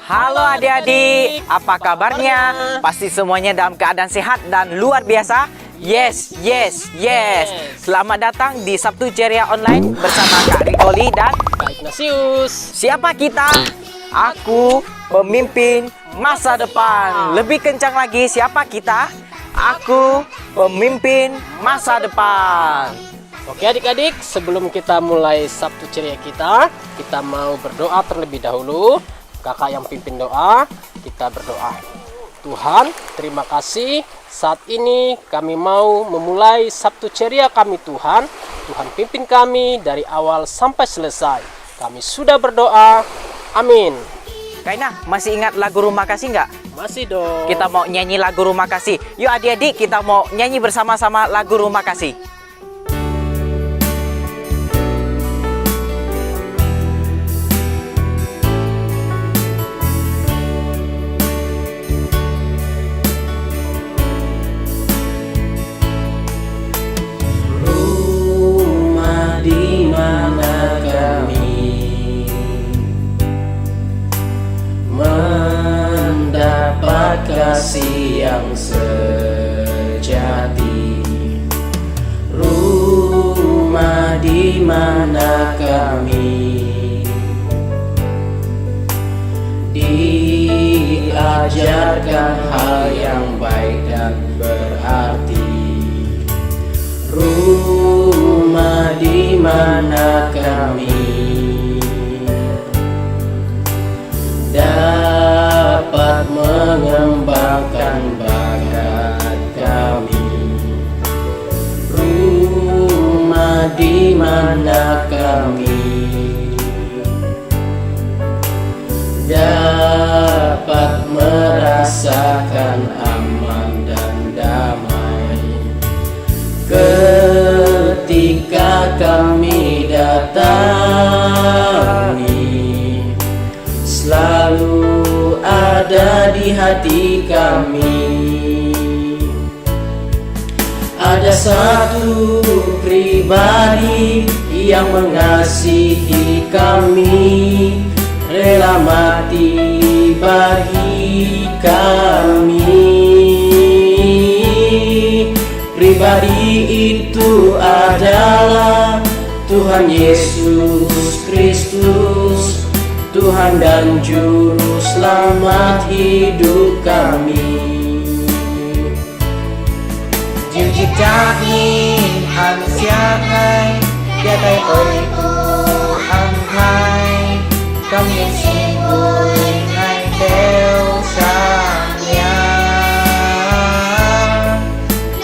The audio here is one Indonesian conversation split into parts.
Halo adik-adik, apa kabarnya? Pasti semuanya dalam keadaan sehat dan luar biasa? Yes. Selamat datang di Sabtu Ceria Online bersama Kak Rigoli dan Kak Ignatius. siapa kita? Aku pemimpin masa depan. Lebih kencang lagi, siapa kita? Aku pemimpin masa depan. Oke adik-adik, sebelum kita mulai Sabtu Ceria kita mau berdoa terlebih dahulu. Kakak yang pimpin doa, kita berdoa. Tuhan, terima kasih. Saat ini kami mau memulai Sabtu Ceria kami Tuhan. Tuhan pimpin kami dari awal sampai selesai. Kami sudah berdoa. Amin. Kaina, masih ingat lagu Rumah Kasih nggak? Masih dong. Kita mau nyanyi lagu Rumah Kasih. Yuk adik-adik, kita mau nyanyi bersama-sama lagu Rumah Kasih. Kasih yang sejati, rumah di mana kami diajarkan hal yang baik dan berarti, rumah di mana kami dapat mengembangkan bakat kami, rumah di mana kami dapat merasakan aman dan damai ketika kami datangi, selalu ada di hati kami. Ada satu pribadi yang mengasihi kami, rela mati bagi kami. Pribadi itu adalah Tuhan Yesus Kristus, Tuhan dan Juru Selamat hidup kami. Dieu chỉ trả nhìn ăn xiang ngay, kia tay ơi u ăn hai, trong những xin vui ngày theo sang nhà.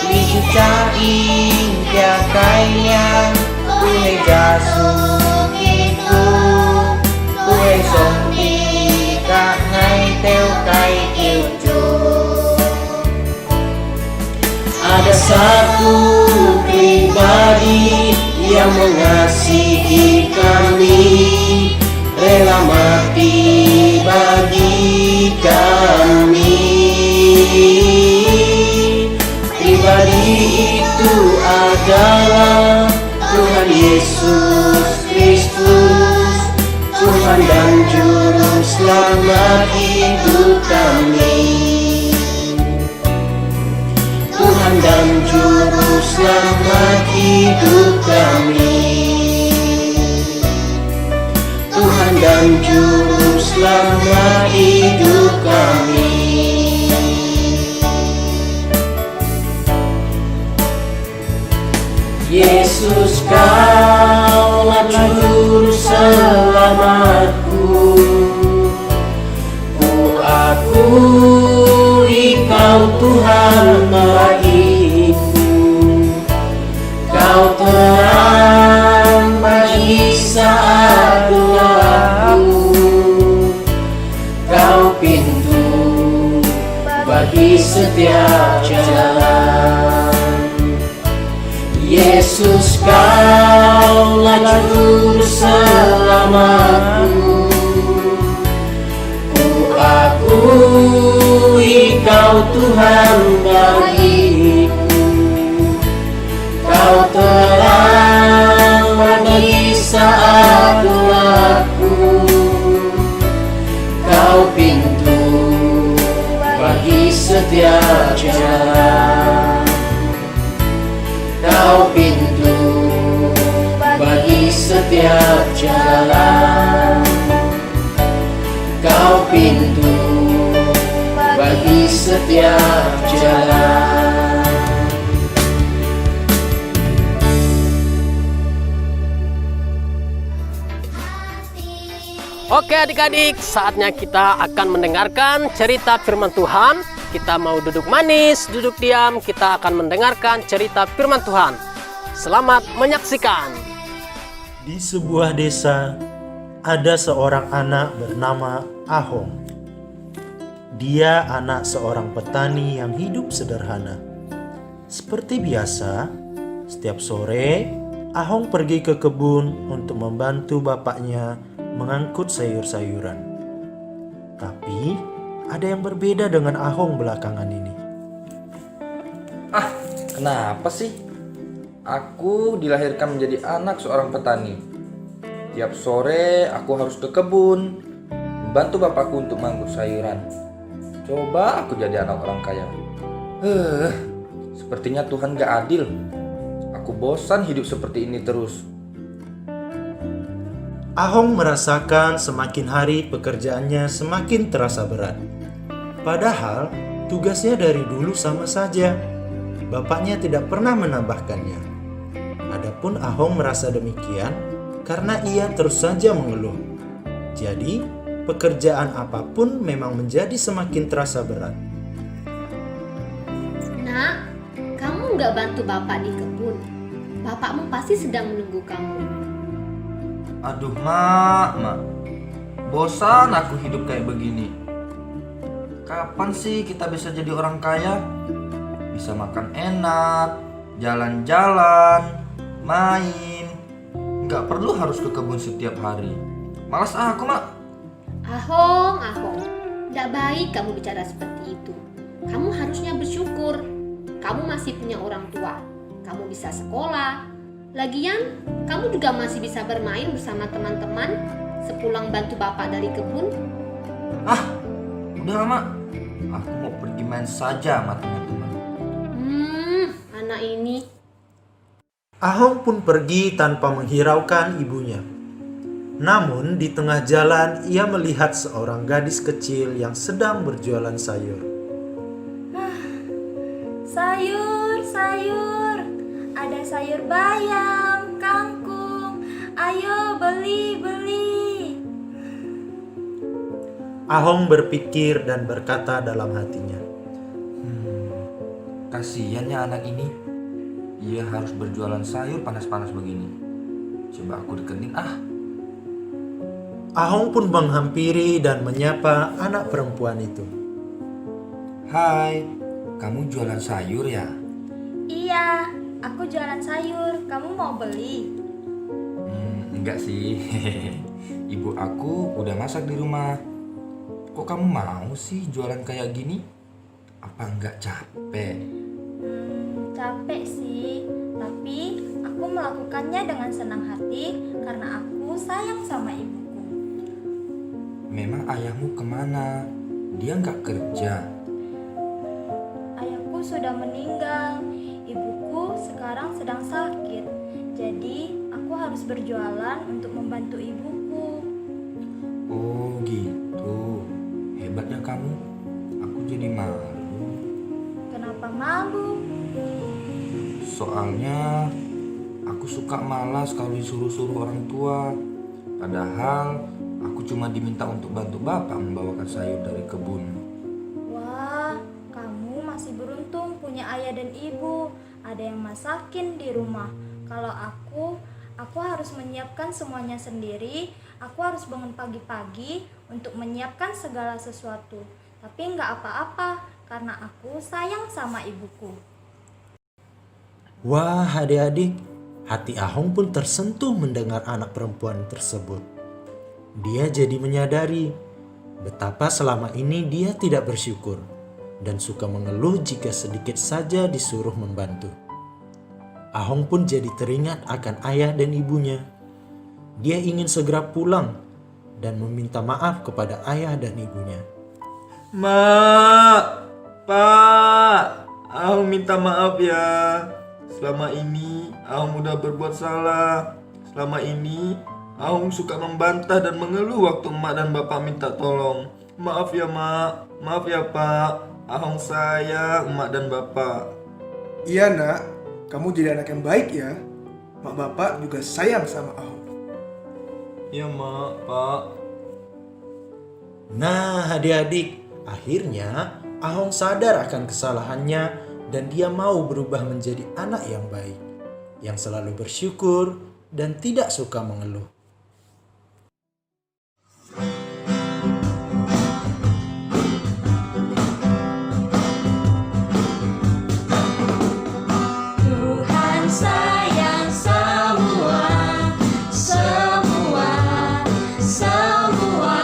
Dieu chỉ trả in kia cái nhang, Tuhan Yesus Kristus, Tuhan sống đi cả ngày theo cái yêu Chúa. Ada satu pribadi yang mengasihi kami, rela mati bagi kami. Pribadi itu adalah Tuhan Yesus Kristus, Tuhan dan Juru Selamat hidup kami. Tuhan dan Juru Selamat hidup kami. Tuhan dan Juru Selamat hidup kami. Yesus, Kaulah Juru Selamatku. Ku akui Kau Tuhan bagiku, Kau terang bagi saat gelapku, Kau pintu bagi setiap jalan. Yesus, Kaulah Juru Selamatku. Ku akui Kau Tuhan bagiku, Kau terang bagi saat gelapku, Kau pintu setiap jalan, Kau pintu bagi setiap jalan. Oke adik-adik, saatnya kita akan mendengarkan cerita firman Tuhan. Kita mau duduk manis, duduk diam, kita akan mendengarkan cerita firman Tuhan. Selamat menyaksikan. Di sebuah desa, ada seorang anak bernama Ahong. Dia anak seorang petani yang hidup sederhana. Seperti biasa, setiap sore, Ahong pergi ke kebun untuk membantu bapaknya mengangkut sayur-sayuran. Tapi, ada yang berbeda dengan Ahong belakangan ini. Kenapa sih? Aku dilahirkan menjadi anak seorang petani. Tiap sore aku harus ke kebun, membantu bapakku untuk mengangkut sayuran. Coba aku jadi anak orang kaya. Sepertinya Tuhan gak adil. Aku bosan hidup seperti ini terus. Ahong merasakan semakin hari pekerjaannya semakin terasa berat. Padahal tugasnya dari dulu sama saja. Bapaknya tidak pernah menambahkannya. Adapun Ahong merasa demikian karena ia terus saja mengeluh. Jadi, pekerjaan apapun memang menjadi semakin terasa berat. Nak, kamu nggak bantu bapak di kebun. Bapakmu pasti sedang menunggu kamu. Aduh mak, bosan aku hidup kayak begini. Kapan sih kita bisa jadi orang kaya? Bisa makan enak, jalan-jalan, main. Nggak perlu harus ke kebun setiap hari. Malas aku mak. Ahong, nggak baik kamu bicara seperti itu. Kamu harusnya bersyukur. Kamu masih punya orang tua. Kamu bisa sekolah. Lagian, kamu juga masih bisa bermain bersama teman-teman sepulang bantu bapak dari kebun. Udah mak, aku mau pergi main saja sama teman-teman. Anak ini. Ahong pun pergi tanpa menghiraukan ibunya. Namun di tengah jalan ia melihat seorang gadis kecil yang sedang berjualan sayur. Sayur, ada sayur bayam, kangkung, ayo beli. Ahong berpikir dan berkata dalam hatinya, Kasihan ya anak ini. Ia harus berjualan sayur panas-panas begini. Coba aku deketin Ahong pun menghampiri dan menyapa anak perempuan itu. Hai, kamu jualan sayur ya? Iya, aku jualan sayur, kamu mau beli? Enggak sih. Ibu aku udah masak di rumah. Kok kamu mau sih jualan kayak gini? Apa enggak capek? Capek sih, tapi aku melakukannya dengan senang hati karena aku sayang sama ibuku. Memang ayahmu kemana? Dia nggak kerja. Ayahku sudah meninggal, ibuku sekarang sedang sakit. Jadi aku harus berjualan untuk membantu ibuku. Oh gitu. Hebatnya kamu. Aku jadi malu. Kenapa malu? Soalnya aku suka malas kalau disuruh-suruh orang tua. Padahal aku cuma diminta untuk bantu bapak membawakan sayur dari kebun. Wah, kamu masih beruntung punya ayah dan ibu. Ada yang masakin di rumah. Kalau aku harus menyiapkan semuanya sendiri. Aku harus bangun pagi-pagi untuk menyiapkan segala sesuatu. Tapi nggak apa-apa karena aku sayang sama ibuku. Wah, adik-adik, hati Ahong pun tersentuh mendengar anak perempuan tersebut. Dia jadi menyadari betapa selama ini dia tidak bersyukur dan suka mengeluh jika sedikit saja disuruh membantu. Ahong pun jadi teringat akan ayah dan ibunya. Dia ingin segera pulang dan meminta maaf kepada ayah dan ibunya. Mak, Pak, aku minta maaf ya. Selama ini aku udah berbuat salah. Selama ini Ahong suka membantah dan mengeluh waktu emak dan bapak minta tolong. Maaf ya mak, maaf ya pak. Ahong sayang emak dan bapak. Iya nak, kamu jadi anak yang baik ya. Mak bapak juga sayang sama Ahong. Iya mak, pak. Nah, adik-adik, akhirnya Ahong sadar akan kesalahannya dan dia mau berubah menjadi anak yang baik, yang selalu bersyukur dan tidak suka mengeluh. Tuhan sayang semua, semua, semua.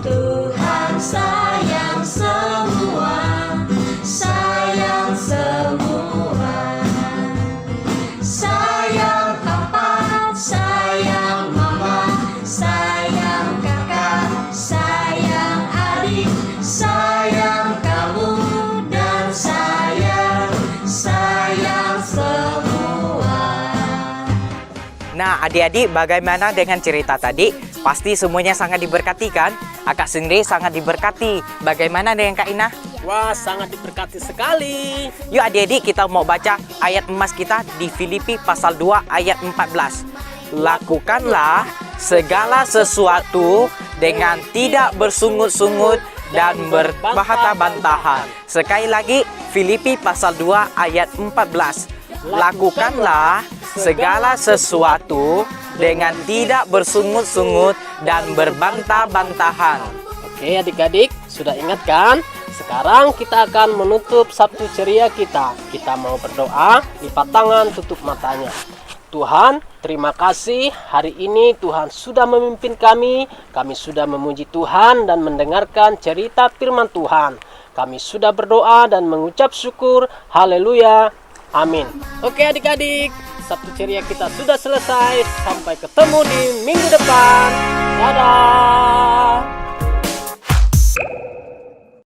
Tuhan sayang semua, sayang semua. Sayang papa, sayang mama, sayang kakak, sayang adik, sayang kamu dan sayang semua. Nah, adik-adik, bagaimana dengan cerita tadi? Pasti semuanya sangat diberkati kan? Akak sendiri sangat diberkati. Bagaimana dengan Kak Ina? Wah, sangat diberkati sekali. Yuk adik-adik, kita mau baca ayat emas kita di Filipi pasal 2 ayat 14. Lakukanlah segala sesuatu dengan tidak bersungut-sungut dan berbantah-bantahan. Sekali lagi, Filipi pasal 2 ayat 14. Lakukanlah segala sesuatu dengan tidak bersungut-sungut dan berbantah-bantahan. Oke adik-adik, sudah ingat kan? Sekarang kita akan menutup Sabtu ceria kita. Kita mau berdoa, lipat tangan, tutup matanya. Tuhan, terima kasih hari ini Tuhan sudah memimpin kami. Kami sudah memuji Tuhan dan mendengarkan cerita firman Tuhan. Kami sudah berdoa dan mengucap syukur. Haleluya. Amin. Oke adik-adik, Sabtu ceria kita sudah selesai. Sampai ketemu di minggu depan. Dadah.